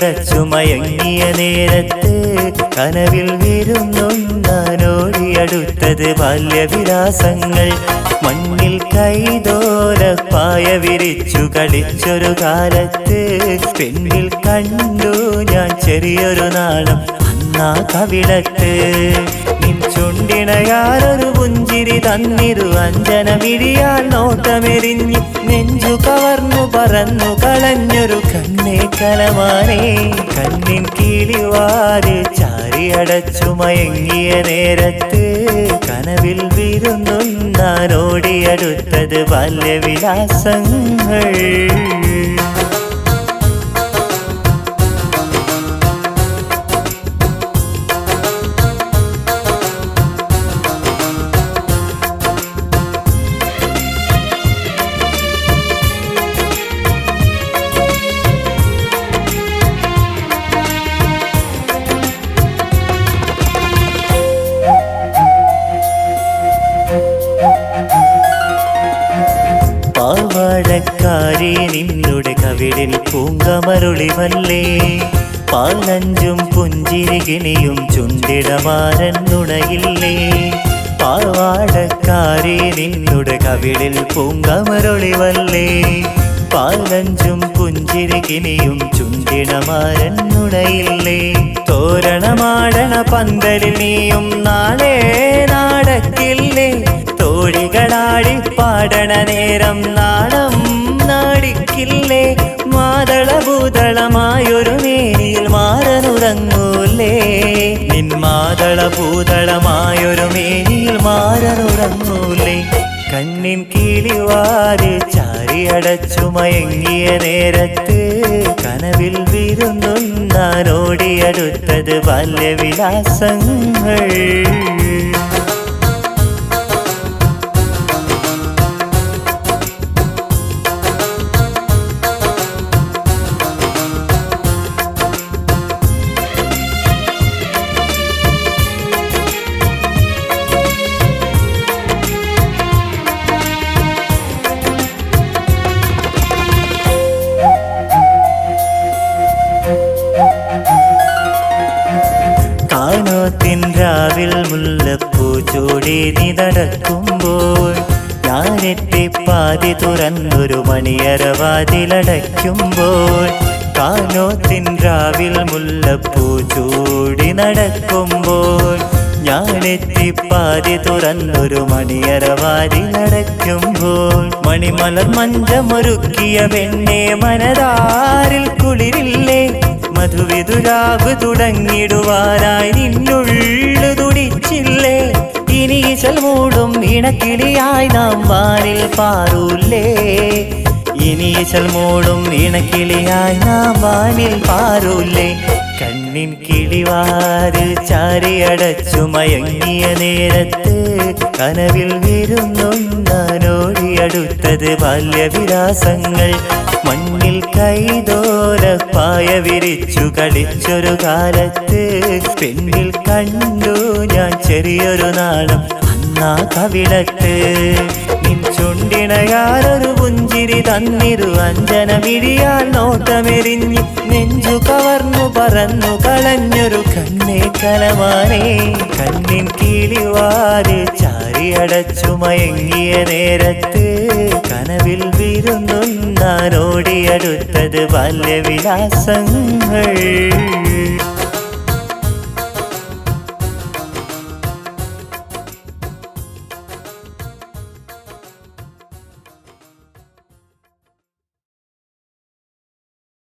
ചാരിയടച്ചു മയങ്ങിയ നേരത്ത് കനവിൽ വിരുന്നൊന്നാനോടിയടുത്തത് ബാല്യവിലാസങ്ങൾ. മണ്ണിൽ കൈതോലപ്പായ വിരിച്ചു കളിച്ചൊരു കാലത്ത് പെണ്ണിൽ കണ്ടു ഞാൻ ചെറിയൊരു നാളം അന്നാ കവിളത്ത്. നിൻ ചുണ്ടിണയാരൊരു പുഞ്ചിരി തന്നിരു അഞ്ജന വിഴിയാൽ നോട്ടമെറിഞ്ഞ് നെഞ്ചു കവർന്നു പറന്നു കളഞ്ഞൊരു കണ്ണേ കലമാനേ. കണ്ണിൻ കിളിവാര് ചാരിയടച്ചു മയങ്ങിയ നേരത്ത് കനവിൽ വിരുന്നൊന്നാനോടിയടുത്തത് ബാല്യവിലാസങ്ങൾ. പാവാടക്കാരി നിന്നുടെ കവിളിൽ പൂങ്കമരുളിവല്ലേ. പാലഞ്ചും പുഞ്ചിരികിണിയും ചുണ്ടിടമാരൻ നുണയില്ലേ. പാവാടക്കാരി നിന്നുടെ കവിളിൽ പൂങ്കമരുളിവല്ലേ. പാലഞ്ചും പുഞ്ചിരികിണിയും ചുണ്ടിടമാരൻ നുണയില്ലേ. തോരണമാടണ പന്തലിൽ നീയും നാളെ നാടക്കില്ലേ. തോഴികളാടി പാടണ നേരം നാണം നാടിക്കില്ലേ. മാതളഭൂതളമായൊരു മേനിയിൽ മാറനുറങ്ങൂലേ. നിൻ മാതളഭൂതളമായൊരു മേനിയിൽ മാറനുറങ്ങൂലേ. കണ്ണിൻ കിളിവാര് ചാരിയടച്ചു മയങ്ങിയ നേരത്ത് കനവിൽ വിരുന്നൊന്നാനോടിയടുത്തത് ബാല്യവിലാസങ്ങൾ. കാനോത്തിൻ രാവിൽ മുല്ലപ്പൂ ചൂടി നീ നടക്കുമ്പോൾ ഞാനെത്തിപ്പാതി തുറന്നൊരു മണിയറവാതിലടയ്ക്കുമ്പോൾ. കാനോത്തിൻ രാവിൽ മുല്ലപ്പൂ ചൂടി നടക്കുമ്പോൾ ഞാനെത്തിപ്പാതി തുറന്നൊരു മണിയറവാതിലടയ്ക്കുമ്പോൾ. മണിമലർ മഞ്ചമൊരുക്കിയ പെണ്ണെ മനതാരിൽ കുളിരില്ലേ. മധുവിതുരാവ് തുടങ്ങിടുവാനായി നിന്നുള്ളു തുടിച്ചില്ലേ. ഇനീശൽ മൂടും ഇണക്കിളിയായി നാം വാനിൽ പാറൂല്ലേ. ഇനീശൽ മൂടും ഇണക്കിളിയായി നാം വാനിൽ പാറൂല്ലേ. കണ്ണിൻ കിളിവാര് ചാരിയടച്ചു മയങ്ങിയ നേരത്ത് കനവിൽ വിരുന്നൊന്നാനോടിയടുത്തത് ബാല്യവിലാസങ്ങൾ. മണ്ണിൽ കൈതോലപ്പായ വിരിച്ചു കളിച്ചൊരു കാലത്ത് പെണ്ണിൽ കണ്ടു ഞാൻ ചെറിയൊരു നാളം അന്നാ കവിളത്ത്. നിൻ ചുണ്ടിണയാരൊരു പുഞ്ചിരി തന്നിരു അഞ്ജന വിഴിയാൽ നോട്ടമെറിഞ്ഞ് നെഞ്ചു കവർന്നു പറന്നു കളഞ്ഞൊരു കണ്ണേ കലമാനേ. കണ്ണിൻ കിളിവാര് ചാരിയടച്ചു മയങ്ങിയ നേരത്ത് കനവിൽ വിരുന്നൊന്നാനോടിയടുത്തത് ബാല്യവിലാസങ്ങൾ.